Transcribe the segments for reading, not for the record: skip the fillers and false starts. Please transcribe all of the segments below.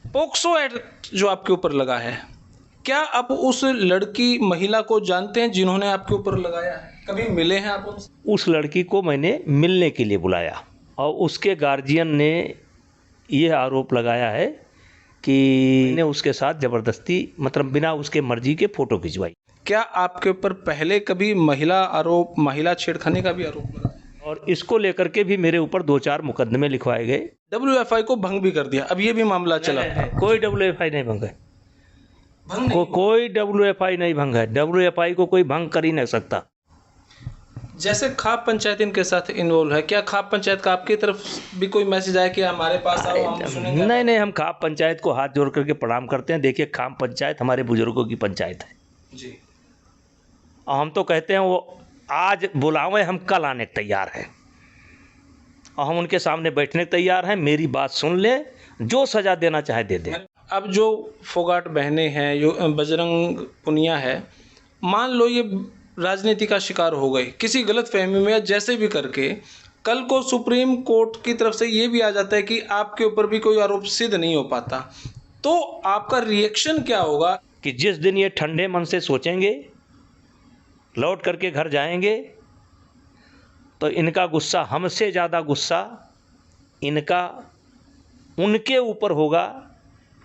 POCSO act जो आपके ऊपर लगा है, क्या आप उस लड़की महिला को जानते हैं जिन्होंने आपके ऊपर लगाया है? कभी मिले हैं आप उनसे? उस लड़की को मैंने मिलने के लिए बुलाया और उसके गार्जियन ने यह आरोप लगाया है कि मैंने उसके साथ ज़बरदस्ती मतलब बिना उसके मर्जी के फ़ोटो खिंचवाई। क्या आपके ऊपर पहले कभी महिला छेड़खानी का भी आरोप लगा है? और इसको लेकर के भी मेरे ऊपर 2-4 मुकदमे लिखवाए गए। WFI को भंग भी कर दिया, अब ये भी मामला चला है। कोई WFI नहीं भंग है, भंग नहीं। कोई WFI नहीं भंग है। WFI को कोई भंग कर ही नहीं सकता। जैसे खाप पंचायत इनके साथ इन्वॉल्व है, क्या खाप पंचायत का आपकी तरफ भी कोई मैसेज आया कि हमारे पास आओ, हम सुनेंगे? नहीं, हम खाप पंचायत को हाथ जोड़ करके प्रणाम करते हैं। देखिए, खाप पंचायत हमारे बुजुर्गों की पंचायत है जी। और हम तो कहते हैं वो आज बुलावें, हम कल आने को तैयार हैं और हम उनके सामने बैठने को तैयार हैं। मेरी बात सुन ले, जो सज़ा देना चाहे दे दे। अब जो फोगाट बहनें हैं, जो बजरंग पुनिया है, मान लो ये राजनीति का शिकार हो गई किसी गलत फहमी में, जैसे भी करके कल को सुप्रीम कोर्ट की तरफ से ये भी आ जाता है कि आपके ऊपर भी कोई आरोप सिद्ध नहीं हो पाता, तो आपका रिएक्शन क्या होगा? कि जिस दिन ये ठंडे मन से सोचेंगे, लौट करके घर जाएंगे, तो इनका गुस्सा हमसे ज़्यादा गुस्सा इनका उनके ऊपर होगा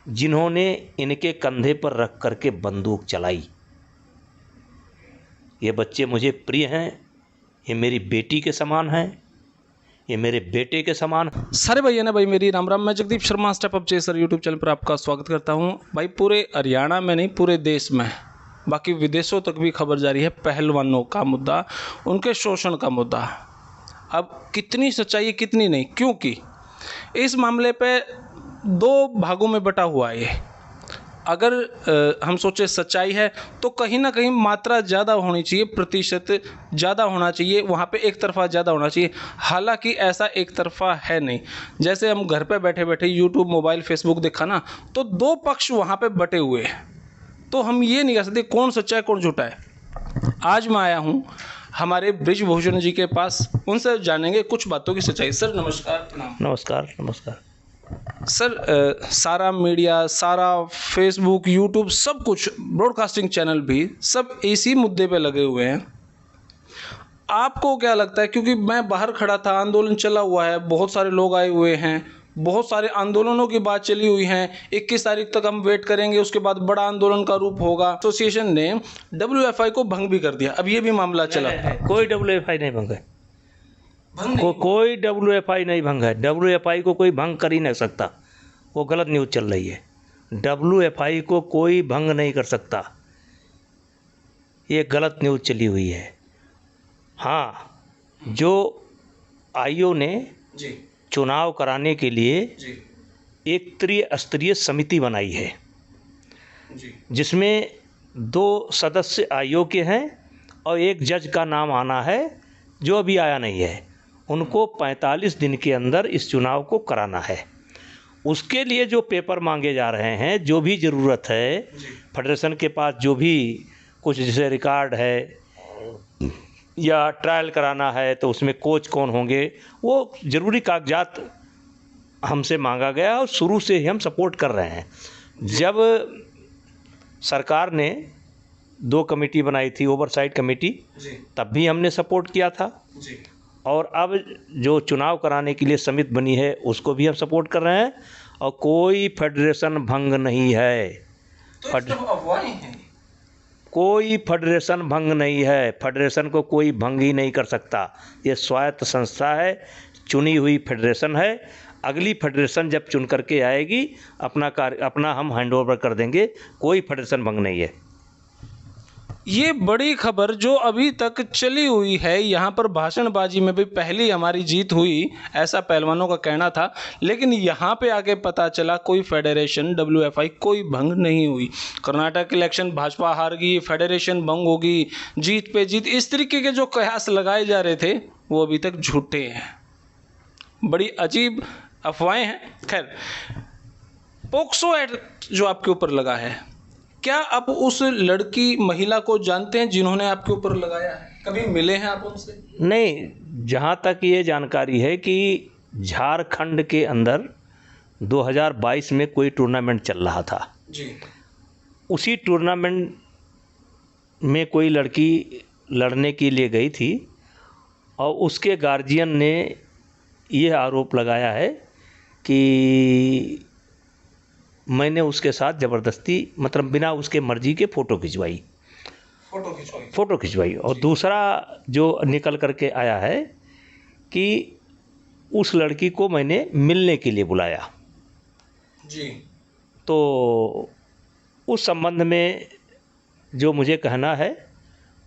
जिन्होंने इनके कंधे पर रख करके बंदूक चलाई। ये बच्चे मुझे प्रिय हैं, ये मेरी बेटी के समान हैं, ये मेरे बेटे के समान। सारे भैया ने भाई मेरी राम राम। मैं Jagdeep Sharma step up chaser YouTube channel पर आपका स्वागत करता हूं। भाई पूरे हरियाणा में नहीं, पूरे देश में, बाकी विदेशों तक भी खबर जारी है पहलवानों का मुद्दा, उनके शोषण का मुद्दा। अब कितनी सच्चाई है कितनी नहीं, क्योंकि इस मामले पे दो भागों में बटा हुआ है ये। अगर हम सोचे सच्चाई है तो कहीं ना कहीं मात्रा ज़्यादा होनी चाहिए, प्रतिशत ज़्यादा होना चाहिए, वहाँ पे एक तरफा ज़्यादा होना चाहिए। हालांकि ऐसा एक तरफा है नहीं। जैसे हम घर पे बैठे बैठे यूट्यूब, मोबाइल, फेसबुक देखा ना, तो दो पक्ष वहाँ पे बटे हुए हैं, तो हम ये नहीं कह सकते कौन सच्चा है कौन झूठा है। आज मैं आया हूँ हमारे ब्रिजभूषण जी के पास, उनसे जानेंगे कुछ बातों की सच्चाई। सर नमस्कार। प्रणाम। नमस्कार। सर सारा मीडिया, सारा फेसबुक, यूट्यूब, सब कुछ, ब्रॉडकास्टिंग चैनल भी, सब इसी मुद्दे पे लगे हुए हैं। आपको क्या लगता है, क्योंकि मैं बाहर खड़ा था, आंदोलन चला हुआ है, बहुत सारे लोग आए हुए हैं, बहुत सारे आंदोलनों की बात चली हुई है, 21 तारीख तक हम वेट करेंगे, उसके बाद बड़ा आंदोलन का रूप होगा। एसोसिएशन ने WFI को भंग भी कर दिया, अब ये भी मामला चला है। कोई WFI नहीं भंग है, कोई WFI नहीं भंग है। WFI को कोई भंग कर ही नहीं सकता, वो गलत न्यूज़ चल रही है। WFI को कोई भंग नहीं कर सकता, ये गलत न्यूज़ चली हुई है। हाँ, जो आईओ ने चुनाव कराने के लिए एक त्रिस्तरीय समिति बनाई है, जिसमें 2 सदस्य आईओ के हैं और एक जज का नाम आना है जो अभी आया नहीं है। उनको 45 दिन के अंदर इस चुनाव को कराना है। उसके लिए जो पेपर मांगे जा रहे हैं, जो भी ज़रूरत है फेडरेशन के पास, जो भी कुछ जैसे रिकॉर्ड है या ट्रायल कराना है, तो उसमें कोच कौन होंगे, वो ज़रूरी कागजात हमसे मांगा गया और शुरू से ही हम सपोर्ट कर रहे हैं। जब सरकार ने 2 कमेटी बनाई थी, ओवरसाइट कमेटी, तब भी हमने सपोर्ट किया था और अब जो चुनाव कराने के लिए समिति बनी है उसको भी हम सपोर्ट कर रहे हैं और कोई फेडरेशन भंग नहीं है। कोई फेडरेशन भंग नहीं है, फेडरेशन को कोई भंग ही नहीं कर सकता। ये स्वायत्त संस्था है, चुनी हुई फेडरेशन है। अगली फेडरेशन जब चुन करके आएगी, अपना हम हैंडओवर कर देंगे। कोई फेडरेशन भंग नहीं है। ये बड़ी खबर जो अभी तक चली हुई है, यहाँ पर भाषणबाजी में भी पहली हमारी जीत हुई, ऐसा पहलवानों का कहना था, लेकिन यहाँ पे आके पता चला कोई फेडरेशन WFI कोई भंग नहीं हुई। कर्नाटक इलेक्शन भाजपा हार गई, फेडरेशन भंग होगी, जीत पे जीत, इस तरीके के जो कयास लगाए जा रहे थे वो अभी तक झूठे हैं। बड़ी अजीब अफवाहें हैं। खैर, पोक्सो एक्ट जो आपके ऊपर लगा है, क्या आप उस लड़की महिला को जानते हैं जिन्होंने आपके ऊपर लगाया है? कभी मिले हैं आप उनसे? नहीं, जहाँ तक ये जानकारी है कि झारखंड के अंदर 2022 में कोई टूर्नामेंट चल रहा था जी। उसी टूर्नामेंट में कोई लड़की लड़ने के लिए गई थी और उसके गार्जियन ने ये आरोप लगाया है कि मैंने उसके साथ ज़बरदस्ती मतलब बिना उसके मर्जी के फ़ोटो खिंचवाई और दूसरा जो निकल करके आया है कि उस लड़की को मैंने मिलने के लिए बुलाया जी। तो उस संबंध में जो मुझे कहना है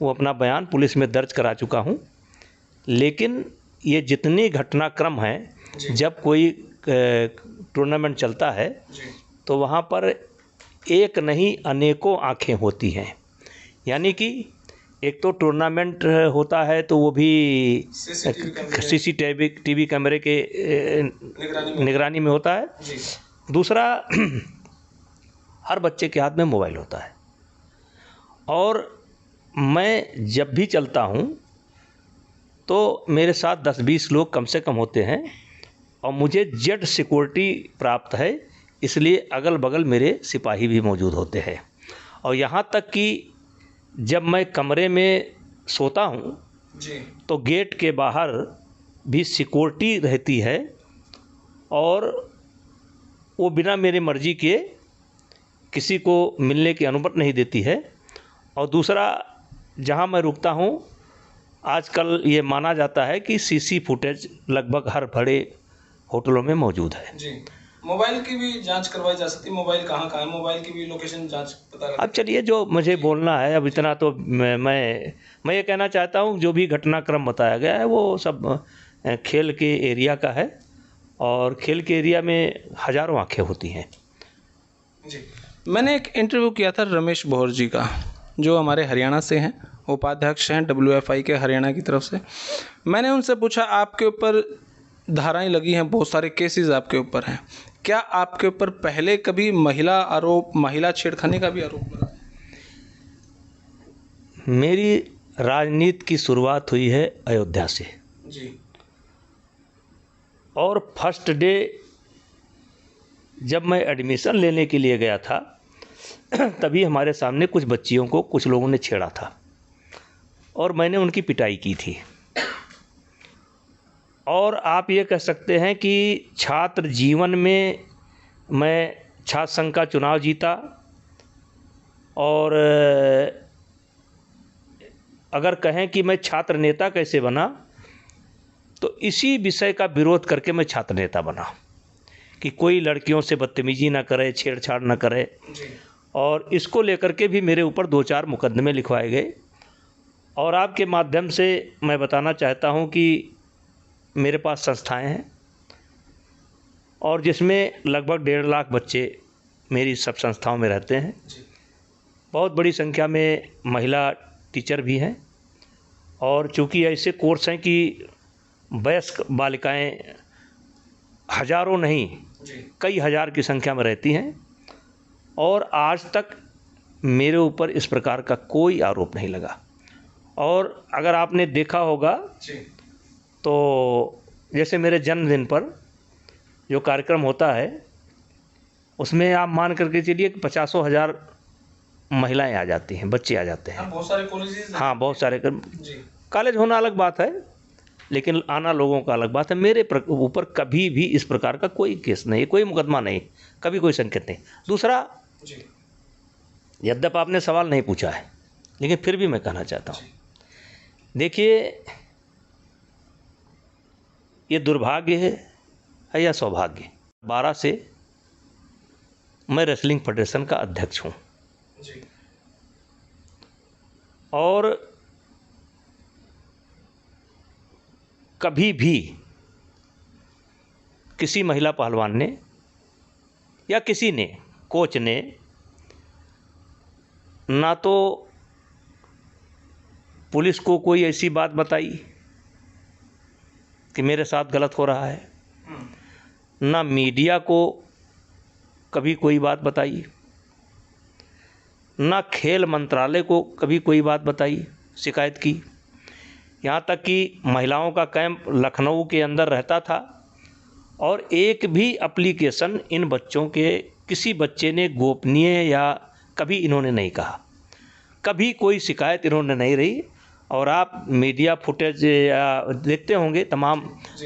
वो अपना बयान पुलिस में दर्ज करा चुका हूँ। लेकिन ये जितनी घटनाक्रम हैं जब कोई टूर्नामेंट चलता है तो वहाँ पर एक नहीं अनेकों आँखें होती हैं। यानी कि एक तो टूर्नामेंट होता है तो वो भी सीसीटीवी कैमरे के निगरानी में होता है। दूसरा हर बच्चे के हाथ में मोबाइल होता है और मैं जब भी चलता हूँ तो मेरे साथ 10-20 लोग कम से कम होते हैं और मुझे जेड सिक्योरिटी प्राप्त है, इसलिए अगल बगल मेरे सिपाही भी मौजूद होते हैं। और यहाँ तक कि जब मैं कमरे में सोता हूँ तो गेट के बाहर भी सिक्योरिटी रहती है और वो बिना मेरी मर्जी के किसी को मिलने की अनुमति नहीं देती है। और दूसरा जहाँ मैं रुकता हूँ आजकल ये माना जाता है कि सीसी फुटेज लगभग हर बड़े होटलों में मौजूद है जी। मोबाइल की भी जांच करवाई जा सकती है, मोबाइल कहाँ है, मोबाइल की भी लोकेशन जांच पता अब चलिए जो मुझे बोलना है अब इतना तो मैं ये कहना चाहता हूँ जो भी घटनाक्रम बताया गया है वो सब खेल के एरिया का है और खेल के एरिया में हज़ारों आँखें होती हैं जी। मैंने एक इंटरव्यू किया था रमेश बोहर जी का, जो हमारे हरियाणा से हैं, उपाध्यक्ष हैं WFI के हरियाणा की तरफ से। मैंने उनसे पूछा आपके ऊपर धाराएं लगी हैं, बहुत सारे केसेस आपके ऊपर हैं, क्या आपके ऊपर पहले कभी महिला छेड़खानी का भी आरोप लगा? मेरी राजनीति की शुरुआत हुई है अयोध्या से जी। और फर्स्ट डे जब मैं एडमिशन लेने के लिए गया था तभी हमारे सामने कुछ बच्चियों को कुछ लोगों ने छेड़ा था और मैंने उनकी पिटाई की थी। और आप ये कह सकते हैं कि छात्र जीवन में मैं छात्र संघ का चुनाव जीता और अगर कहें कि मैं छात्र नेता कैसे बना तो इसी विषय का विरोध करके मैं छात्र नेता बना कि कोई लड़कियों से बदतमीजी ना करे, छेड़छाड़ ना करे। और इसको लेकर के भी मेरे ऊपर 2-4 मुकदमे लिखवाए गए। और आपके माध्यम से मैं बताना चाहता हूं कि मेरे पास संस्थाएं हैं और जिसमें लगभग 1.5 लाख बच्चे मेरी सब संस्थाओं में रहते हैं। बहुत बड़ी संख्या में महिला टीचर भी हैं और चूँकि ऐसे कोर्स हैं कि वयस्क बालिकाएं हज़ारों नहीं कई हज़ार की संख्या में रहती हैं और आज तक मेरे ऊपर इस प्रकार का कोई आरोप नहीं लगा। और अगर आपने देखा होगा तो जैसे मेरे जन्मदिन पर जो कार्यक्रम होता है उसमें आप मान करके चलिए कि 50,000 महिलाएं आ जाती हैं, बच्चे आ जाते हैं। बहुत सारे कॉलेजेस, हाँ बहुत सारे कॉलेज होना अलग बात है लेकिन आना लोगों का अलग बात है। मेरे ऊपर कभी भी इस प्रकार का कोई केस नहीं, कोई मुकदमा नहीं, कभी कोई संकेत नहीं। दूसरा यद्यप आपने सवाल नहीं पूछा है लेकिन फिर भी मैं कहना चाहता हूँ, देखिए ये दुर्भाग्य है या सौभाग्य, 12 से मैं रेसलिंग फेडरेशन का अध्यक्ष हूँ और कभी भी किसी महिला पहलवान ने या किसी ने कोच ने ना तो पुलिस को कोई ऐसी बात बताई कि मेरे साथ गलत हो रहा है, ना मीडिया को कभी कोई बात बताई, ना खेल मंत्रालय को कभी कोई बात बताई, शिकायत की। यहाँ तक कि महिलाओं का कैंप लखनऊ के अंदर रहता था और एक भी एप्लीकेशन इन बच्चों के किसी बच्चे ने गोपनीय या कभी इन्होंने नहीं कहा, कभी कोई शिकायत इन्होंने नहीं रही। और आप मीडिया फुटेज देखते होंगे, तमाम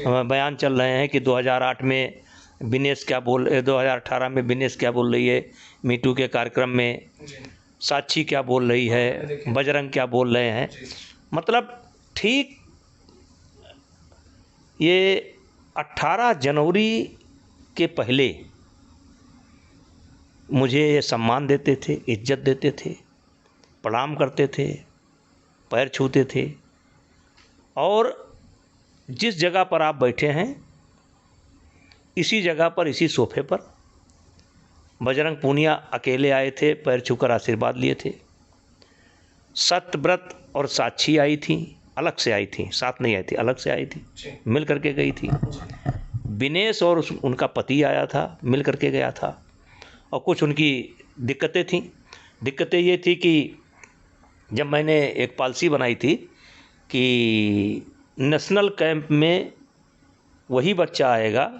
बयान चल रहे हैं कि 2008 में विनेश क्या 2018 में विनेश क्या बोल रही है मीटू के कार्यक्रम में, साक्षी क्या बोल रही है, बजरंग क्या बोल रहे हैं। मतलब ठीक ये 18 जनवरी के पहले मुझे ये सम्मान देते थे, इज्जत देते थे, प्रणाम करते थे, पैर छूते थे। और जिस जगह पर आप बैठे हैं इसी जगह पर, इसी सोफे पर बजरंग पूनिया अकेले आए थे, पैर छूकर आशीर्वाद लिए थे। सत्यव्रत और साक्षी आई थी, अलग से आई थी, साथ नहीं आई थी, अलग से आई थी, मिल करके गई थी। विनेश और उनका पति आया था, मिल करके गया था। और कुछ उनकी दिक्कतें थीं। दिक्कतें ये थी कि जब मैंने एक पॉलिसी बनाई थी कि नेशनल कैंप में वही बच्चा आएगा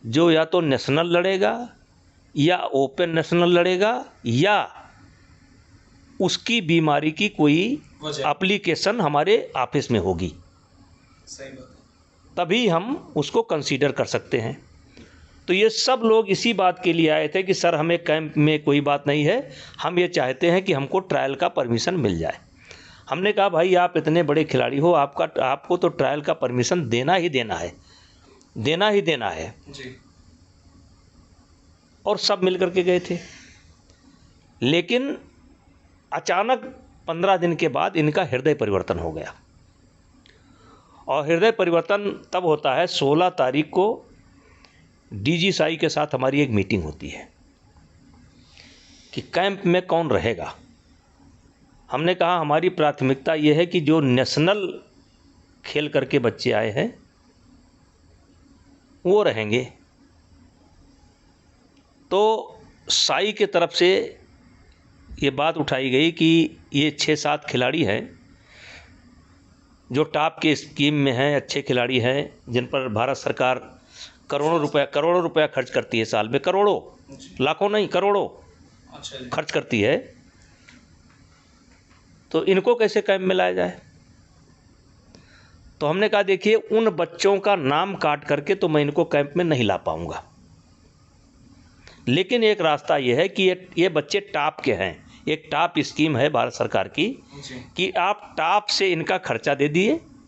जो या तो नेशनल लड़ेगा या ओपन नेशनल लड़ेगा या उसकी बीमारी की कोई एप्लीकेशन हमारे ऑफिस में होगी, सही बात है, तभी हम उसको कंसीडर कर सकते हैं। तो ये सब लोग इसी बात के लिए आए थे कि सर हमें कैंप में कोई बात नहीं है, हम ये चाहते हैं कि हमको ट्रायल का परमिशन मिल जाए। हमने कहा भाई आप इतने बड़े खिलाड़ी हो, आपको तो ट्रायल का परमिशन देना ही देना है, देना ही देना है जी। और सब मिल करके गए थे। लेकिन अचानक 15 दिन के बाद इनका हृदय परिवर्तन हो गया। और हृदय परिवर्तन तब होता है 16 तारीख को डीजी साई के साथ हमारी एक मीटिंग होती है कि कैंप में कौन रहेगा। हमने कहा हमारी प्राथमिकता ये है कि जो नेशनल खेल करके बच्चे आए हैं वो रहेंगे। तो साई के तरफ से ये बात उठाई गई कि ये 6-7 खिलाड़ी हैं जो टॉप के स्कीम में हैं, अच्छे खिलाड़ी हैं, जिन पर भारत सरकार करोड़ों रुपया खर्च करती है साल में, करोड़ों, लाखों नहीं, करोड़ों खर्च करती है। तो इनको कैसे कैंप में लाया जाए। तो हमने कहा देखिए उन बच्चों का नाम काट करके तो मैं इनको कैंप में नहीं ला पाऊंगा, लेकिन एक रास्ता ये है कि ये बच्चे टॉप के हैं। एक टॉप स्कीम है भारत सरकार की कि आप टॉप से इनका खर्चा दे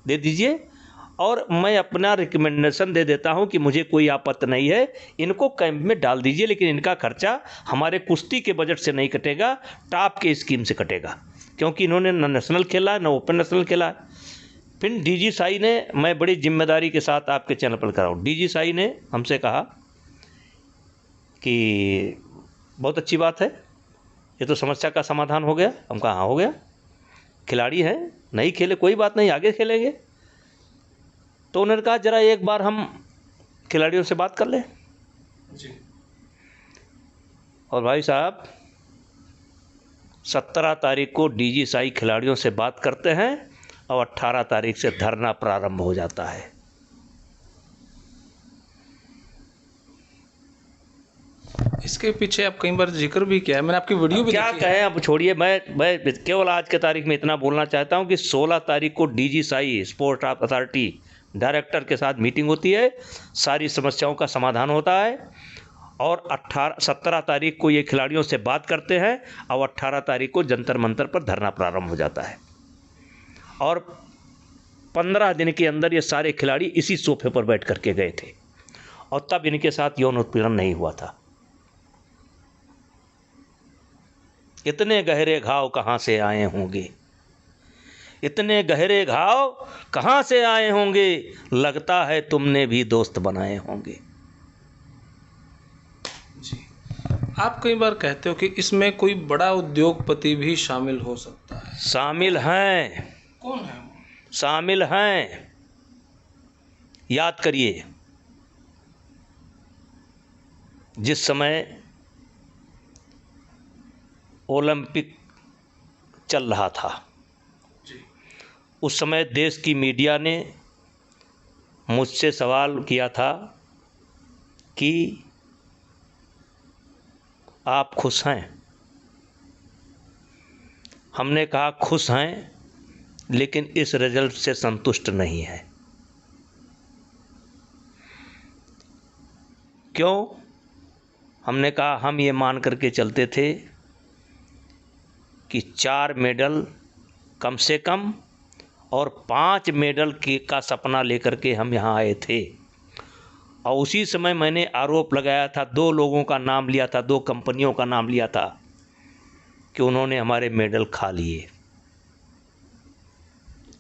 दीजिए और मैं अपना रिकमेंडेशन दे देता हूं कि मुझे कोई आपत्ति नहीं है, इनको कैंप में डाल दीजिए, लेकिन इनका खर्चा हमारे कुश्ती के बजट से नहीं कटेगा, टॉप के स्कीम से कटेगा, क्योंकि इन्होंने न नेशनल खेला है न ओपन नेशनल खेला है। फिर डीजी साई ने, मैं बड़ी जिम्मेदारी के साथ आपके चैनल पर कर रहा हूँ, डीजी साई ने हमसे कहा कि बहुत अच्छी बात है, ये तो समस्या का समाधान हो गया। हम कहा हाँ हो गया, खिलाड़ी हैं, नहीं खेले कोई बात नहीं, आगे खेलेंगे। तो उन्होंने कहा जरा एक बार हम खिलाड़ियों से बात कर लें जी। और भाई साहब 17 तारीख को डीजी साई खिलाड़ियों से बात करते हैं और 18 तारीख से धरना प्रारंभ हो जाता है। इसके पीछे आप कई बार जिक्र भी किया है, मैंने आपकी वीडियो भी क्या देखी कहें, अब छोड़िए, मैं केवल आज के तारीख में इतना बोलना चाहता हूं कि 16 तारीख को DG Sai sport authority director के साथ मीटिंग होती है, सारी समस्याओं का समाधान होता है और 17 तारीख को ये खिलाड़ियों से बात करते हैं और 18 तारीख को जंतर मंतर पर धरना प्रारंभ हो जाता है। और 15 दिन के अंदर ये सारे खिलाड़ी इसी सोफे पर बैठ करके गए थे और तब इनके साथ यौन उत्पीड़न नहीं हुआ था। इतने गहरे घाव कहाँ से आए होंगे, इतने गहरे घाव कहाँ से आए होंगे, लगता है तुमने भी दोस्त बनाए होंगे। जी। आप कई बार कहते हो कि इसमें कोई बड़ा उद्योगपति भी शामिल हो सकता है। शामिल हैं। कौन है वो? शामिल हैं, याद करिए जिस समय ओलंपिक चल रहा था जी। उस समय देश की मीडिया ने मुझसे सवाल किया था कि आप खुश हैं। हमने कहा खुश हैं, लेकिन इस रिजल्ट से संतुष्ट नहीं है। क्यों? हमने कहा हम ये मान करके चलते थे कि 4 मेडल कम से कम और 5 मेडल का सपना लेकर के हम यहाँ आए थे। और उसी समय मैंने आरोप लगाया था, 2 लोगों का नाम लिया था, 2 कंपनियों का नाम लिया था कि उन्होंने हमारे मेडल खा लिए।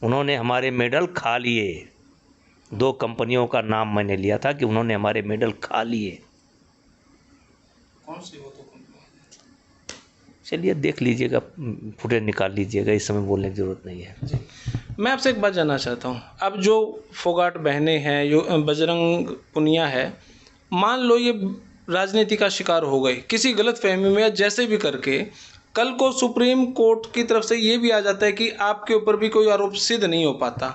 उन्होंने हमारे मेडल खा लिए। 2 कंपनियों का नाम मैंने लिया था कि उन्होंने हमारे मेडल खा लिए। कौन सी वो तो कंपनी? चलिए देख लीजिएगा, फुटेज निकाल लीजिएगा, इस समय बोलने की ज़रूरत नहीं है। मैं आपसे एक बात जानना चाहता हूँ। अब जो फोगाट बहनें हैं, जो बजरंग पुनिया है, मान लो ये राजनीति का शिकार हो गई किसी गलत फहमी में, या जैसे भी करके कल को सुप्रीम कोर्ट की तरफ से ये भी आ जाता है कि आपके ऊपर भी कोई आरोप सिद्ध नहीं हो पाता,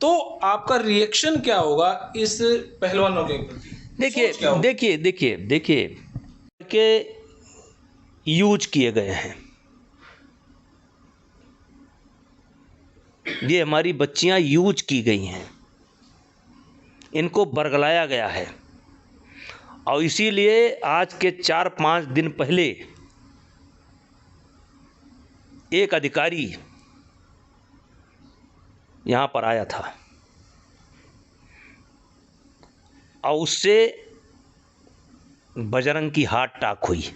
तो आपका रिएक्शन क्या होगा इस पहलवानों के प्रति? देखिए के यूज किए गए हैं। ये हमारी बच्चियां यूज की गई हैं, इनको बरगलाया गया है। और इसीलिए आज के 4-5 दिन पहले एक अधिकारी यहाँ पर आया था और उससे बजरंग की हाथ टाक हुई।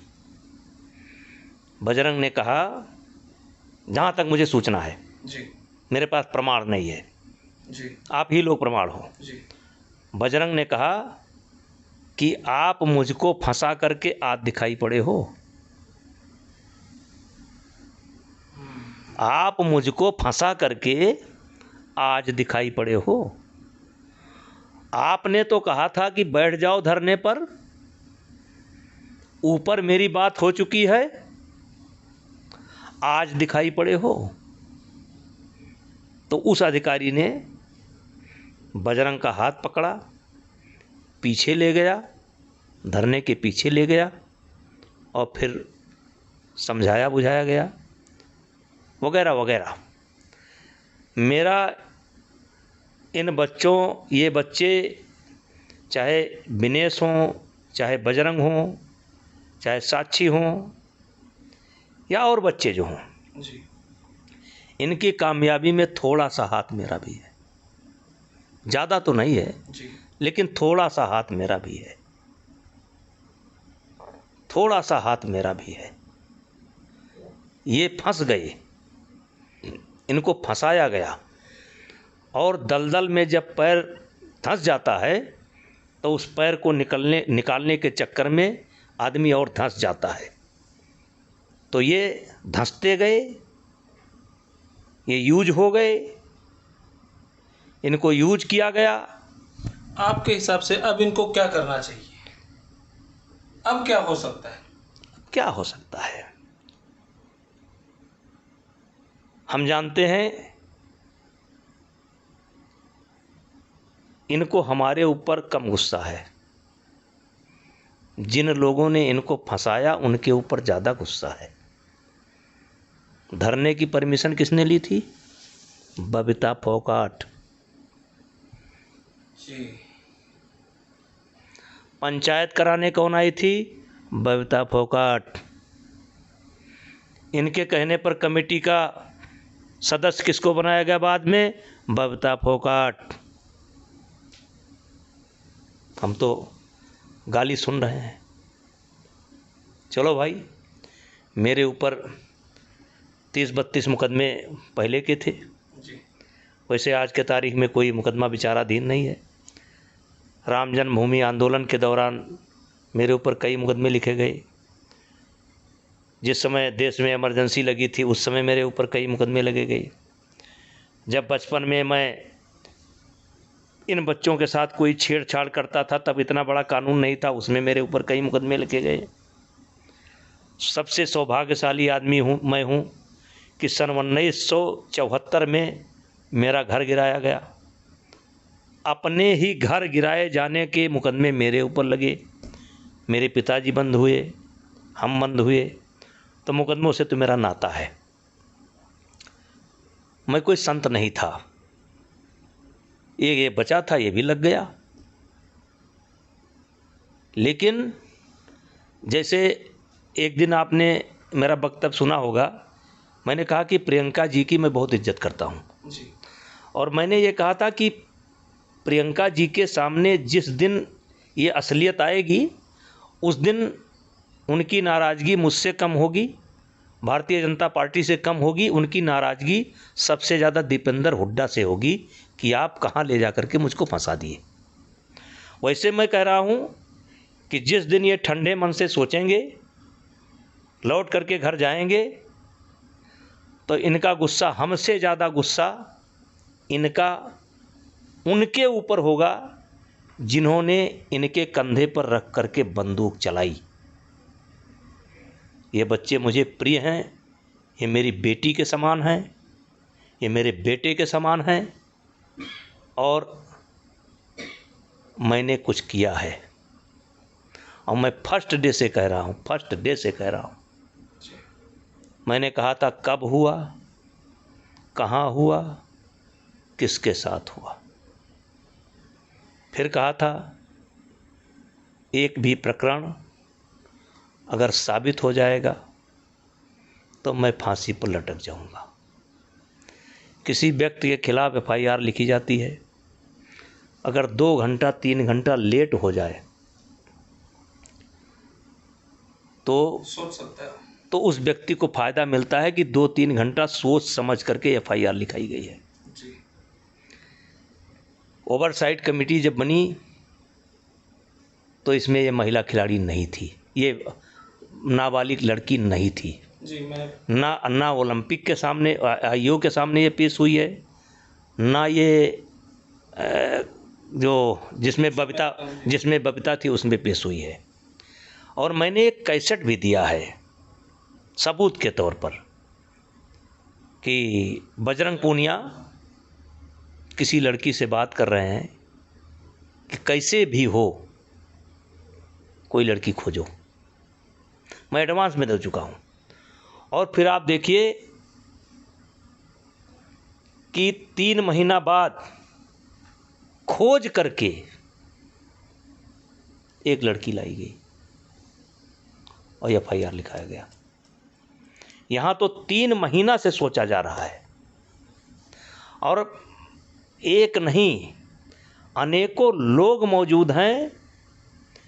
बजरंग ने कहा, जहाँ तक मुझे सूचना है जी, मेरे पास प्रमाण नहीं है जी, आप ही लोग प्रमाण हो जी, बजरंग ने कहा कि आप मुझको फंसा करके आज दिखाई पड़े हो। आप मुझको फंसा करके आज दिखाई पड़े हो। आपने तो कहा था कि बैठ जाओ धरने पर, ऊपर मेरी बात हो चुकी है, आज दिखाई पड़े हो। तो उस अधिकारी ने बजरंग का हाथ पकड़ा, पीछे ले गया, धरने के पीछे ले गया और फिर समझाया बुझाया गया वगैरह वगैरह। मेरा इन बच्चों, ये बच्चे चाहे विनेश हों, चाहे बजरंग हों, चाहे साक्षी हों या और बच्चे जो हों, जी, इनकी कामयाबी में थोड़ा सा हाथ मेरा भी है। ज़्यादा तो नहीं है, जी, लेकिन थोड़ा सा हाथ मेरा भी है। थोड़ा सा हाथ मेरा भी है। ये फंस गए, इनको फंसाया गया। और दलदल में जब पैर धंस जाता है तो उस पैर को निकालने के चक्कर में आदमी और धंस जाता है। तो ये धंसते गए, ये यूज हो गए, इनको यूज किया गया। आपके हिसाब से अब इनको क्या करना चाहिए? अब क्या हो सकता है? क्या हो सकता है? हम जानते हैं इनको हमारे ऊपर कम गुस्सा है। जिन लोगों ने इनको फंसाया उनके ऊपर ज़्यादा गुस्सा है। धरने की परमिशन किसने ली थी? बबीता फोगाट। जी, पंचायत कराने कौन आई थी? बबीता फोगाट। इनके कहने पर कमेटी का सदस्य किसको बनाया गया बाद में? बबीता फोगाट। हम तो गाली सुन रहे हैं। चलो भाई, मेरे ऊपर 30-32 मुकदमे पहले के थे। जी, वैसे आज के तारीख में कोई मुकदमा विचाराधीन नहीं है। राम जन्मभूमि आंदोलन के दौरान मेरे ऊपर कई मुकदमे लिखे गए। जिस समय देश में इमरजेंसी लगी थी उस समय मेरे ऊपर कई मुकदमे लगे गए। जब बचपन में मैं इन बच्चों के साथ कोई छेड़छाड़ करता था तब इतना बड़ा कानून नहीं था, उसमें मेरे ऊपर कई मुकदमे लिखे गए। सबसे सौभाग्यशाली आदमी मैं हूँ कि सन 1974 में मेरा घर गिराया गया। अपने ही घर गिराए जाने के मुकदमे मेरे ऊपर लगे, मेरे पिताजी बंद हुए, हम बंद हुए, तो मुकदमों से तो मेरा नाता है। मैं कोई संत नहीं था, ये बचा था, ये भी लग गया। लेकिन जैसे एक दिन आपने मेरा वक्तव्य सुना होगा, मैंने कहा कि प्रियंका जी की मैं बहुत इज्जत करता हूँ जी। और मैंने ये कहा था कि प्रियंका जी के सामने जिस दिन ये असलियत आएगी, उस दिन उनकी नाराज़गी मुझसे कम होगी, भारतीय जनता पार्टी से कम होगी। उनकी नाराज़गी सबसे ज़्यादा दीपेंद्र हुड्डा से होगी कि आप कहाँ ले जा करके मुझको फंसा दिए। वैसे मैं कह रहा हूँ कि जिस दिन ये ठंडे मन से सोचेंगे, लौट करके घर जाएंगे, तो इनका गुस्सा, हमसे ज़्यादा गुस्सा इनका उनके ऊपर होगा जिन्होंने इनके कंधे पर रख करके बंदूक चलाई। ये बच्चे मुझे प्रिय हैं, ये मेरी बेटी के समान हैं, ये मेरे बेटे के समान हैं और मैंने कुछ किया है। और मैं फर्स्ट डे से कह रहा हूँ, मैंने कहा था कब हुआ, कहाँ हुआ, किसके साथ हुआ। फिर कहा था एक भी प्रकरण अगर साबित हो जाएगा तो मैं फांसी पर लटक जाऊंगा। किसी व्यक्ति के खिलाफ FIR लिखी जाती है, अगर 2 घंटा 3 घंटा लेट हो जाए तो सोच सकता है, तो उस व्यक्ति को फ़ायदा मिलता है कि 2-3 घंटा सोच समझ करके FIR लिखाई गई है। जी। ओवरसाइट कमेटी जब बनी तो इसमें ये महिला खिलाड़ी नहीं थी, ये नाबालिग लड़की नहीं थी जी। मैं ना ओलंपिक के सामने, आयोग के सामने ये पेश हुई है, ना ये जो जिसमें बबीता थी उसमें पेश हुई है। और मैंने एक कैसेट भी दिया है सबूत के तौर पर कि बजरंग पूनिया किसी लड़की से बात कर रहे हैं कि कैसे भी हो कोई लड़की खोजो। मैं एडवांस में दे चुका हूँ। और फिर आप देखिए कि 3 महीना बाद खोज करके एक लड़की लाई गई और FIR लिखाया गया। यहाँ तो 3 महीना से सोचा जा रहा है और एक नहीं अनेकों लोग मौजूद हैं।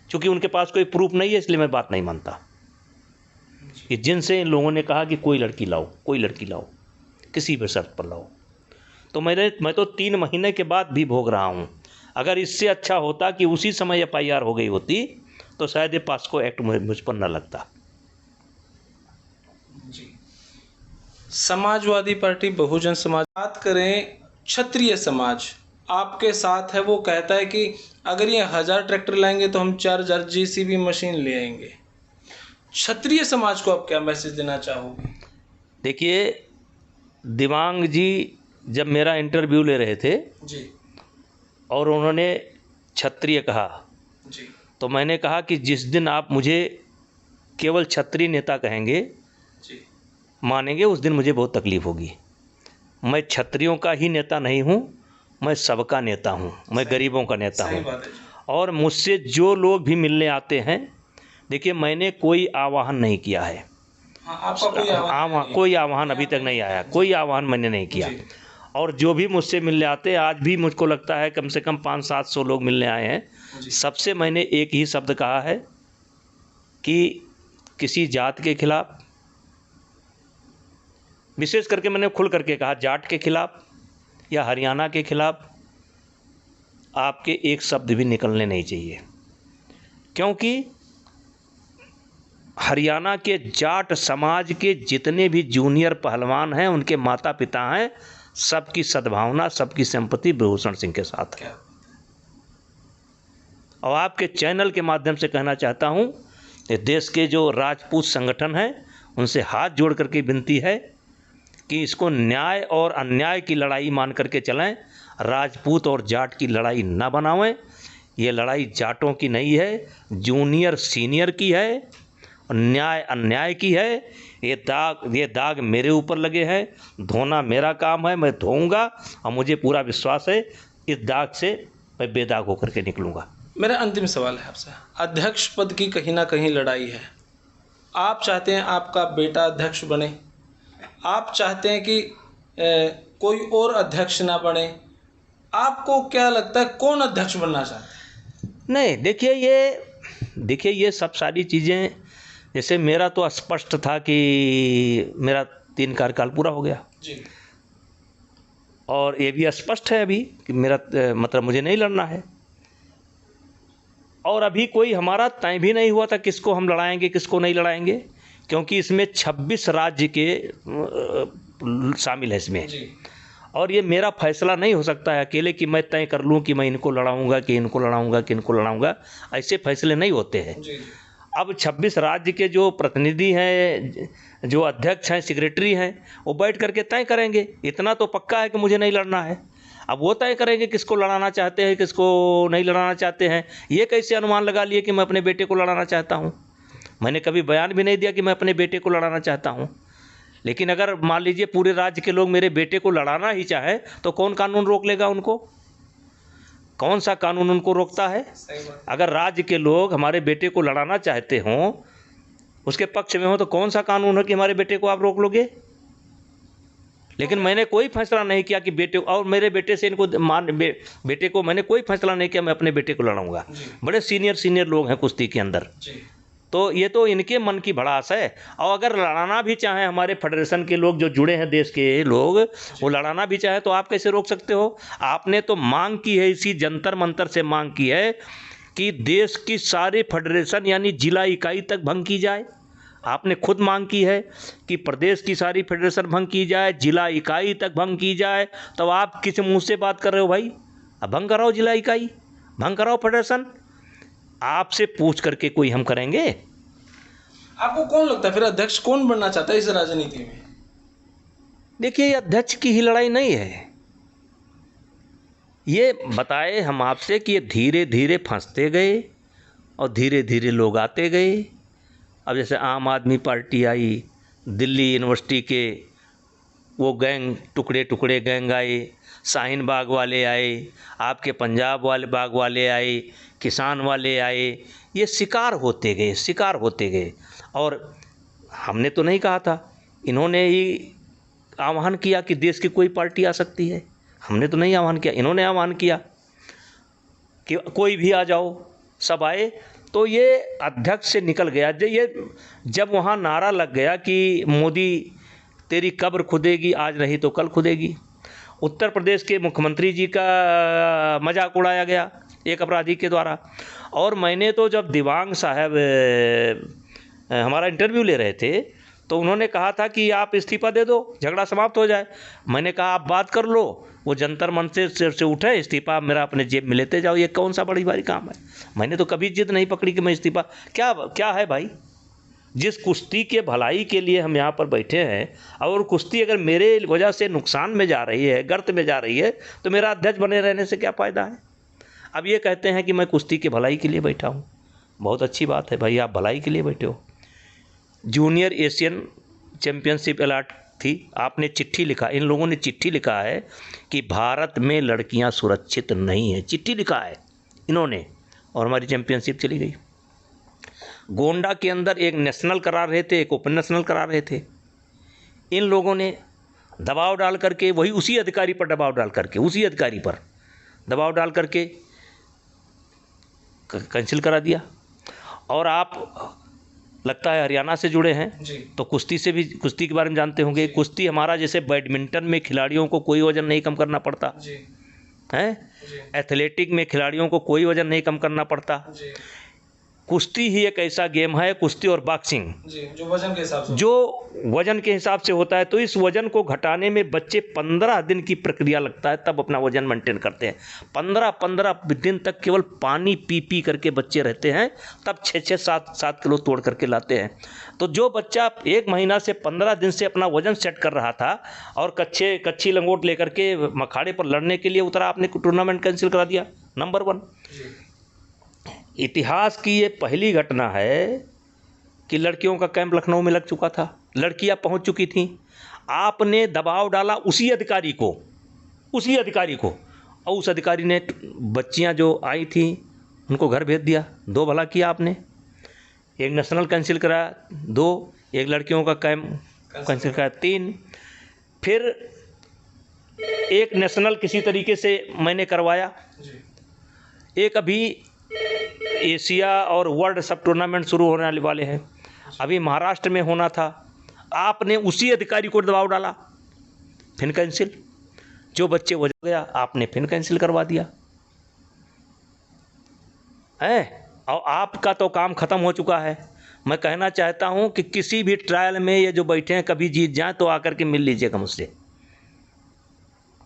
चूँकि उनके पास कोई प्रूफ नहीं है इसलिए मैं बात नहीं मानता कि जिनसे इन लोगों ने कहा कि कोई लड़की लाओ, किसी भी शर्त पर लाओ। तो मैं तो 3 महीने के बाद भी भोग रहा हूँ। अगर इससे अच्छा होता कि उसी समय FIR हो गई होती तो शायद ये पास्को एक्ट मुझ पर न लगता। जी। समाजवादी पार्टी, बहुजन समाज, बात करें क्षत्रिय समाज आपके साथ है। वो कहता है कि अगर ये 1000 ट्रैक्टर लाएंगे तो हम 4000 JCB मशीन ले आएंगे। क्षत्रिय समाज को आप क्या मैसेज देना चाहोगे? देखिए, दिवांग जी जब मेरा इंटरव्यू ले रहे थे जी और उन्होंने क्षत्रिय कहा जी, तो मैंने कहा कि जिस दिन आप मुझे केवल क्षत्रिय नेता कहेंगे, जी, मानेंगे, उस दिन मुझे बहुत तकलीफ़ होगी। मैं क्षत्रियों का ही नेता नहीं हूँ, मैं सबका नेता हूँ, मैं गरीबों का नेता सही हूँ। बात है। और मुझसे जो लोग भी मिलने आते हैं, देखिए मैंने कोई आह्वान नहीं किया है। हाँ, आपका कोई आह्वान अभी तक नहीं आया, कोई आह्वान मैंने नहीं किया। जी। और जो भी मुझसे मिलने आते हैं, आज भी मुझको लगता है कम से कम 500-700 लोग मिलने आए हैं। जी। सबसे मैंने एक ही शब्द कहा है कि किसी जात के खिलाफ, विशेष करके मैंने खुल करके कहा, जाट के खिलाफ या हरियाणा के खिलाफ आपके एक शब्द भी निकलने नहीं चाहिए। क्योंकि हरियाणा के जाट समाज के जितने भी जूनियर पहलवान हैं, उनके माता पिता हैं, सबकी सद्भावना, सबकी सिंपैथी विभूषण सिंह के साथ है। और आपके चैनल के माध्यम से कहना चाहता हूं कि देश के जो राजपूत संगठन हैं, उनसे हाथ जोड़ करके विनती है कि इसको न्याय और अन्याय की लड़ाई मान करके चलें। राजपूत और जाट की लड़ाई ना बनावें। ये लड़ाई जाटों की नहीं है, जूनियर सीनियर की है, न्याय अन्याय की है। ये दाग मेरे ऊपर लगे हैं, धोना मेरा काम है, मैं धोऊंगा और मुझे पूरा विश्वास है इस दाग से मैं बेदाग होकर के निकलूंगा। मेरा अंतिम सवाल है आपसे, अध्यक्ष पद की कहीं ना कहीं लड़ाई है। आप चाहते हैं आपका बेटा अध्यक्ष बने, आप चाहते हैं कि कोई और अध्यक्ष ना बने, आपको क्या लगता है कौन अध्यक्ष बनना चाहता है? नहीं, देखिए ये सब सारी चीज़ें, जैसे मेरा तो स्पष्ट था कि मेरा 3 कार्यकाल पूरा हो गया जी। और ये भी स्पष्ट है अभी कि मेरा मतलब मुझे नहीं लड़ना है। और अभी कोई हमारा तय भी नहीं हुआ था किसको हम लड़ाएंगे किसको नहीं लड़ाएंगे, क्योंकि इसमें 26 राज्य के शामिल है इसमें जी। और ये मेरा फैसला नहीं हो सकता है अकेले कि मैं तय कर लूँ कि मैं इनको लड़ाऊंगा कि इनको लड़ाऊंगा कि इनको लड़ाऊंगा। ऐसे फैसले नहीं होते हैं। जी। अब 26 राज्य के जो प्रतिनिधि हैं, जो अध्यक्ष हैं, सेक्रेटरी हैं, वो बैठ करके तय करेंगे। इतना तो पक्का है कि मुझे नहीं लड़ना है। अब वो तय करेंगे किसको लड़ाना चाहते हैं किसको नहीं लड़ाना चाहते हैं। ये कैसे अनुमान लगा लिए कि मैं अपने बेटे को लड़ाना चाहता हूँ? मैंने कभी बयान भी नहीं दिया कि मैं अपने बेटे को लड़ाना चाहता हूँ। लेकिन अगर मान लीजिए पूरे राज्य के लोग मेरे बेटे को लड़ाना ही चाहे तो कौन कानून रोक लेगा उनको? कौन सा कानून उनको रोकता है? अगर राज्य के लोग हमारे बेटे को लड़ाना चाहते हों, उसके पक्ष में हो, तो कौन सा कानून है कि हमारे बेटे को आप रोक लोगे? लेकिन मैंने कोई फैसला नहीं किया कि बेटे और मेरे बेटे से इनको बेटे को मैंने कोई फैसला नहीं किया मैं अपने बेटे को लड़ाऊंगा। बड़े सीनियर लोग हैं कुश्ती के अंदर, तो ये तो इनके मन की भड़ास है। और अगर लड़ाना भी चाहें हमारे फेडरेशन के लोग जो जुड़े हैं देश के लोग, वो लड़ाना भी चाहे तो आप कैसे रोक सकते हो? आपने तो मांग की है, इसी जंतर मंतर से मांग की है कि देश की सारी फेडरेशन यानी जिला इकाई तक भंग की जाए। आपने खुद मांग की है कि प्रदेश की सारी फेडरेशन भंग की जाए, जिला इकाई तक भंग की जाए। तो आप किस मुंह से बात कर रहे हो भाई? अब भंग कराओ जिला इकाई, भंग कराओ फेडरेशन, आपसे पूछ करके कोई हम करेंगे? आपको कौन लगता है फिर अध्यक्ष कौन बनना चाहता है इस राजनीति में? देखिए, ये अध्यक्ष की ही लड़ाई नहीं है। ये बताए हम आपसे कि ये धीरे धीरे फंसते गए और धीरे धीरे लोग आते गए। अब जैसे आम आदमी पार्टी आई, दिल्ली यूनिवर्सिटी के वो गैंग टुकड़े टुकड़े गैंग आए, शाहीन बाग वाले आए, आपके पंजाब वाले बाग वाले आए, किसान वाले आए। ये शिकार होते गए। और हमने तो नहीं कहा था, इन्होंने ही आह्वान किया कि देश की कोई पार्टी आ सकती है। हमने तो नहीं आह्वान किया, इन्होंने आह्वान किया कि कोई भी आ जाओ, सब आए। तो ये अध्यक्ष से निकल गया। ये जब वहाँ नारा लग गया कि मोदी तेरी कब्र खुदेगी, आज नहीं तो कल खुदेगी। उत्तर प्रदेश के मुख्यमंत्री जी का मजाक उड़ाया गया एक अपराधी के द्वारा। और मैंने तो जब दिवांग साहब हमारा इंटरव्यू ले रहे थे तो उन्होंने कहा था कि आप इस्तीफा दे दो, झगड़ा समाप्त हो जाए। मैंने कहा आप बात कर लो, वो जंतर मंतर से उठे, इस्तीफा मेरा अपने जेब में लेते जाओ। ये कौन सा बड़ी भारी काम है? मैंने तो कभी जिद नहीं पकड़ी कि मैं इस्तीफा, क्या है भाई? जिस कुश्ती के भलाई के लिए हम यहाँ पर बैठे हैं और कुश्ती अगर मेरे वजह से नुकसान में जा रही है, गर्त में जा रही है, तो मेरा अध्यक्ष बने रहने से क्या फ़ायदा है? अब ये कहते हैं कि मैं कुश्ती के भलाई के लिए बैठा हूँ। बहुत अच्छी बात है भाई, आप भलाई के लिए बैठे हो। जूनियर एशियन चैम्पियनशिप अलॉट थी, आपने चिट्ठी लिखा, इन लोगों ने चिट्ठी लिखा है कि भारत में लड़कियां सुरक्षित नहीं है, चिट्ठी लिखा है इन्होंने, और हमारी चैम्पियनशिप चली गई। गोंडा के अंदर एक नेशनल करा रहे थे, एक ओपन नेशनल करा रहे थे। इन लोगों ने दबाव डाल करके, वही उसी अधिकारी पर दबाव डाल करके, उसी अधिकारी पर दबाव डाल करके कैंसिल करा दिया। और आप लगता है हरियाणा से जुड़े हैं जी। तो कुश्ती से भी, कुश्ती के बारे में जानते होंगे। कुश्ती हमारा जैसे बैडमिंटन में खिलाड़ियों को कोई वजन नहीं कम करना पड़ता है, एथलेटिक में खिलाड़ियों को कोई वजन नहीं कम करना पड़ता, कुश्ती ही एक ऐसा गेम है, कुश्ती और बॉक्सिंग, जी, जो वजन के हिसाब से, जो वजन के हिसाब से होता है। तो इस वजन को घटाने में बच्चे 15 दिन की प्रक्रिया लगता है, तब अपना वजन मेंटेन करते हैं। 15 दिन तक केवल पानी पी पी करके बच्चे रहते हैं, तब 6-6, 7-7 किलो तोड़ करके लाते हैं। तो जो बच्चा 1 महीना से 15 दिन से अपना वजन सेट कर रहा था और कच्ची लंगोट लेकर के मखाड़े पर लड़ने के लिए उतरा, आपने टूर्नामेंट कैंसिल करा दिया। नंबर 1, इतिहास की ये पहली घटना है कि लड़कियों का कैंप लखनऊ में लग चुका था, लड़कियां पहुंच चुकी थीं, आपने दबाव डाला उसी अधिकारी को, और उस अधिकारी ने बच्चियां जो आई थीं उनको घर भेज दिया। 2 भला किया आपने, एक नेशनल कैंसिल करा, 2 एक लड़कियों का कैंप कैंसिल करा, 3 फिर एक नेशनल किसी तरीके से मैंने करवाया। एक अभी एशिया और वर्ल्ड सब टूर्नामेंट शुरू होने वाले हैं, अभी महाराष्ट्र में होना था, आपने उसी अधिकारी को दबाव डाला, फिर कैंसिल। जो बच्चे वो गया आपने फिर कैंसिल करवा दिया है, और आपका तो काम ख़त्म हो चुका है। मैं कहना चाहता हूं कि किसी भी ट्रायल में ये जो बैठे हैं कभी जीत जाएं तो आकर के मिल लीजिएगा मुझसे,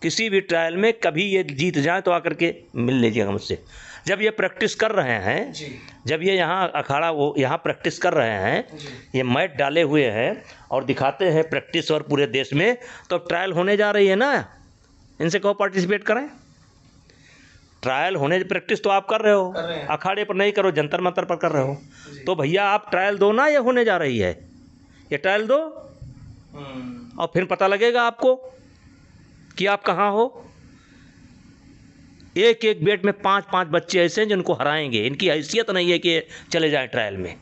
किसी भी ट्रायल में कभी ये जीत जाएं तो आकर के मिल लीजिएगा मुझसे। जब ये प्रैक्टिस कर रहे हैं, जब ये यहाँ अखाड़ा वो यहाँ प्रैक्टिस कर रहे हैं, ये मैट डाले हुए हैं और दिखाते हैं प्रैक्टिस और पूरे देश में, तो ट्रायल होने जा रही है ना, इनसे कहो पार्टिसिपेट करें। ट्रायल होने, प्रैक्टिस तो आप कर रहे हो, अखाड़े पर नहीं करो, जंतर मंतर पर कर रहे हो। तो भैया आप ट्रायल दो ना, ये होने जा रही है, ये ट्रायल दो और फिर पता लगेगा आपको कि आप कहाँ हो। एक एक बेट में 5-5 बच्चे ऐसे हैं जिनको हराएंगे, इनकी हैसियत नहीं है कि चले जाएं ट्रायल में।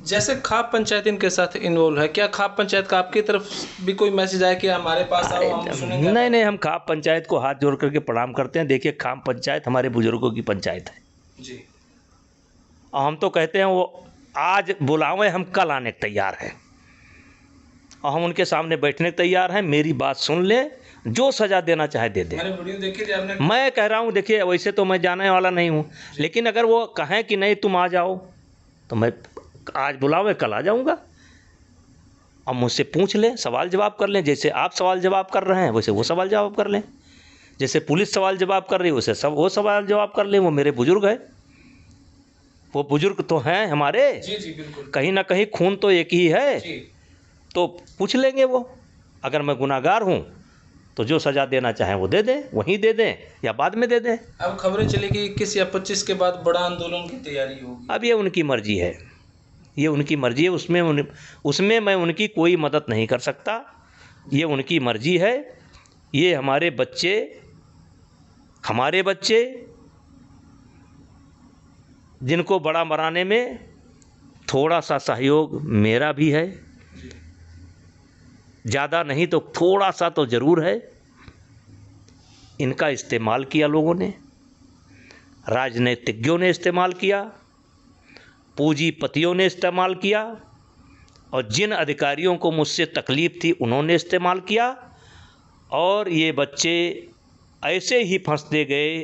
जैसे खाप पंचायत इनके साथ इन्वॉल्व है, क्या खाप पंचायत का आपकी तरफ भी कोई मैसेज आया कि हमारे पास आओ, हम सुनेंगे? नहीं, हम खाप पंचायत को हाथ जोड़ करके प्रणाम करते हैं। देखिए, खाप पंचायत हमारे बुजुर्गों की पंचायत है जी, और हम तो कहते हैं वो आज बुलावें, हम कल आने को तैयार हैं और हम उनके सामने बैठने को तैयार हैं। मेरी बात सुन ले, जो सज़ा देना चाहे दे दे। मैंने वीडियो देखी थी आपने। मैं कह रहा हूँ, देखिए वैसे तो मैं जाने वाला नहीं हूँ, लेकिन अगर वो कहें कि नहीं तुम आ जाओ, तो मैं आज बुलावे कल आ जाऊँगा। अब मुझसे पूछ लें, सवाल जवाब कर लें, जैसे आप सवाल जवाब कर रहे हैं वैसे वो सवाल जवाब कर लें, जैसे पुलिस सवाल जवाब कर रही है वैसे सब वो सवाल जवाब कर लें। वो मेरे बुजुर्ग हैं, वो बुजुर्ग तो हैं हमारे। जी जी बिल्कुल, कहीं ना कहीं खून तो एक ही है जी। तो पूछ लेंगे वो। अगर मैं गुनाहगार हूँ तो जो सज़ा देना चाहें वो दे दें, वहीं दे दें या बाद में दे दें। अब खबरें चली कि 21 या 25 के बाद बड़ा आंदोलन की तैयारी होगी। अब ये उनकी मर्जी है, ये उनकी मर्जी है, उसमें मैं उनकी कोई मदद नहीं कर सकता। ये उनकी मर्जी है। ये हमारे बच्चे जिनको बड़ा बनाने में थोड़ा सा सहयोग मेरा भी है, ज़्यादा नहीं तो थोड़ा सा तो ज़रूर है। इनका इस्तेमाल किया लोगों ने, राजनीतिज्ञों ने इस्तेमाल किया, पूंजीपतियों ने इस्तेमाल किया, और जिन अधिकारियों को मुझसे तकलीफ़ थी उन्होंने इस्तेमाल किया। और ये बच्चे ऐसे ही फंसते गए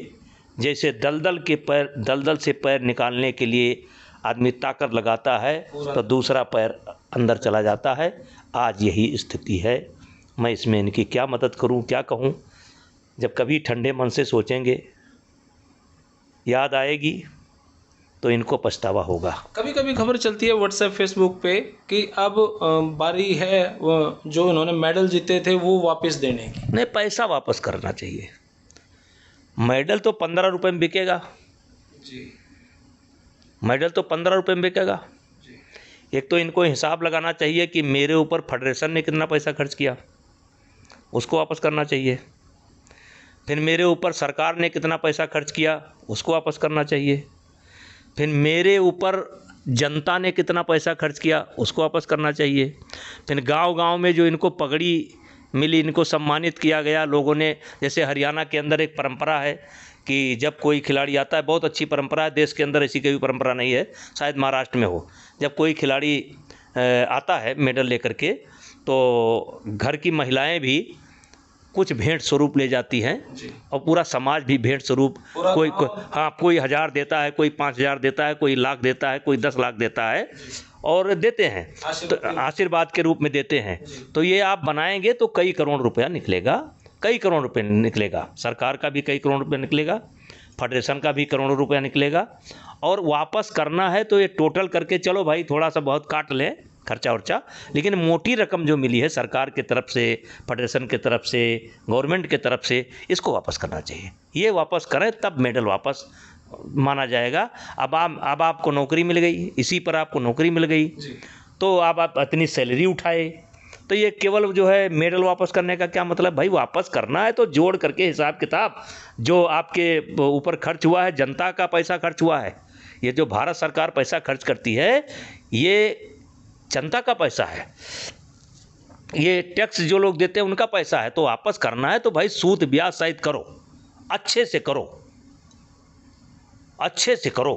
जैसे दलदल से पैर निकालने के लिए आदमी ताकत लगाता है तो दूसरा पैर अंदर चला जाता है। आज यही स्थिति है। मैं इसमें इनकी क्या मदद करूं, क्या कहूं। जब कभी ठंडे मन से सोचेंगे, याद आएगी तो इनको पछतावा होगा। कभी कभी खबर चलती है व्हाट्सएप फेसबुक पे कि अब बारी है जो उन्होंने मेडल जीते थे वो वापस देने की। नहीं, पैसा वापस करना चाहिए। मेडल तो 15 रुपये में बिकेगा जी, मेडल तो 15 रुपये में बिकेगा। एक तो इनको हिसाब लगाना चाहिए कि मेरे ऊपर फेडरेशन ने कितना पैसा खर्च किया, उसको वापस करना चाहिए। फिर मेरे ऊपर सरकार ने कितना पैसा खर्च किया, उसको वापस करना चाहिए। फिर मेरे ऊपर जनता ने कितना पैसा खर्च किया, उसको वापस करना चाहिए। फिर गांव-गांव में जो इनको पगड़ी मिली, इनको सम्मानित किया गया लोगों ने। जैसे हरियाणा के अंदर एक परंपरा है कि जब कोई खिलाड़ी आता है, बहुत अच्छी परंपरा है, देश के अंदर ऐसी कोई परंपरा नहीं है, शायद महाराष्ट्र में हो। जब कोई खिलाड़ी आता है मेडल लेकर के, तो घर की महिलाएं भी कुछ भेंट स्वरूप ले जाती हैं और पूरा समाज भी भेंट स्वरूप कोई 1000 देता है, कोई 5000 देता है, कोई लाख देता है, कोई 10 लाख देता है और देते हैं, तो आशीर्वाद के रूप में देते हैं। तो ये आप बनाएंगे तो कई करोड़ रुपया निकलेगा, कई करोड़ रुपये निकलेगा, सरकार का भी कई करोड़ रुपया निकलेगा, फेडरेशन का भी करोड़ों रुपया निकलेगा। और वापस करना है तो ये टोटल करके चलो भाई थोड़ा सा बहुत काट लें खर्चा वर्चा, लेकिन मोटी रकम जो मिली है सरकार की तरफ से, फेडरेशन की तरफ से, गवर्नमेंट की तरफ से, इसको वापस करना चाहिए। ये वापस करें तब मेडल वापस माना जाएगा। अब आपको नौकरी मिल गई, इसी पर आपको नौकरी मिल गई तो आप इतनी सैलरी उठाए, तो ये केवल जो है मेडल वापस करने का क्या मतलब भाई? वापस करना है तो जोड़ करके हिसाब किताब जो आपके ऊपर खर्च हुआ है, जनता का पैसा खर्च हुआ है, ये जो भारत सरकार पैसा खर्च करती है ये जनता का पैसा है, ये टैक्स जो लोग देते हैं उनका पैसा है, तो वापस करना है तो भाई सूद ब्याज सहित करो, अच्छे से करो, अच्छे से करो।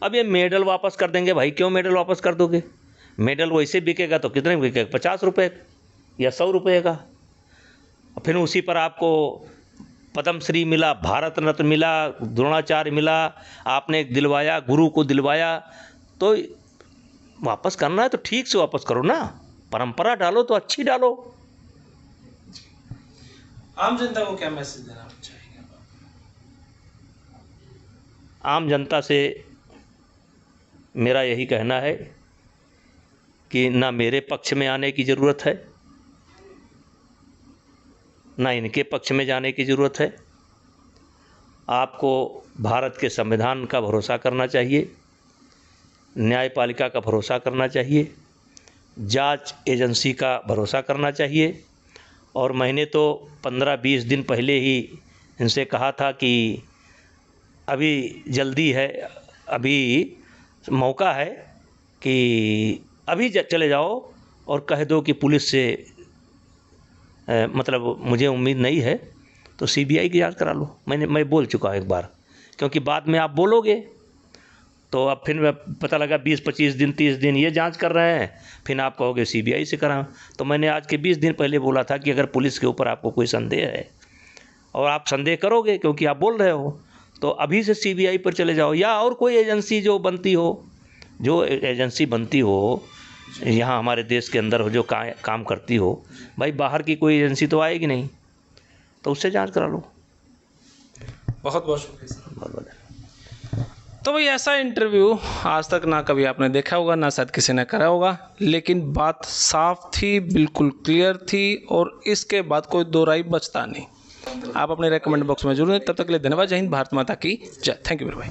अब ये मेडल वापस कर देंगे भाई, क्यों मेडल वापस कर दोगे? मेडल वैसे बिकेगा तो कितने बिकेगा? 50 रुपये या 100 रुपये का। फिर उसी पर आपको पद्मश्री मिला, भारत रत्न मिला, द्रोणाचार्य मिला, आपने दिलवाया, गुरु को दिलवाया, तो वापस करना है तो ठीक से वापस करो ना, परंपरा डालो तो अच्छी डालो। आम जनता को क्या मैसेज देना चाहेंगे? आम जनता से मेरा यही कहना है कि ना मेरे पक्ष में आने की ज़रूरत है, ना इनके पक्ष में जाने की ज़रूरत है। आपको भारत के संविधान का भरोसा करना चाहिए, न्यायपालिका का भरोसा करना चाहिए, जांच एजेंसी का भरोसा करना चाहिए। और मैंने तो 15-20 दिन पहले ही इनसे कहा था कि अभी जल्दी है, अभी मौका है कि अभी चले जाओ और कह दो कि पुलिस से मतलब मुझे उम्मीद नहीं है तो सीबीआई की जांच करा लो। मैं बोल चुका हूँ एक बार, क्योंकि बाद में आप बोलोगे तो अब फिर पता लगा 20-25 दिन 30 दिन ये जांच कर रहे हैं, फिर आप कहोगे सीबीआई से कराओ। तो मैंने आज के 20 दिन पहले बोला था कि अगर पुलिस के ऊपर आपको कोई संदेह है और आप संदेह करोगे क्योंकि आप बोल रहे हो, तो अभी से सीबीआई पर चले जाओ, या और कोई एजेंसी जो बनती हो, जो एजेंसी बनती हो यहाँ हमारे देश के अंदर हो, जो काम करती हो। भाई बाहर की कोई एजेंसी तो आएगी नहीं, तो उससे जांच करा लो। बहुत बहुत शुक्रिया सर। बहुत बहुत। तो भाई ऐसा इंटरव्यू आज तक ना कभी आपने देखा होगा, ना शायद किसी ने करा होगा, लेकिन बात साफ थी, बिल्कुल क्लियर थी और इसके बाद कोई दो राय बचता नहीं। आप अपने रेकमेंड बॉक्स में जरूर दें। तब तक के लिए धन्यवाद। जय हिंद, भारत माता की जय। थैंक यू मेरे भाई।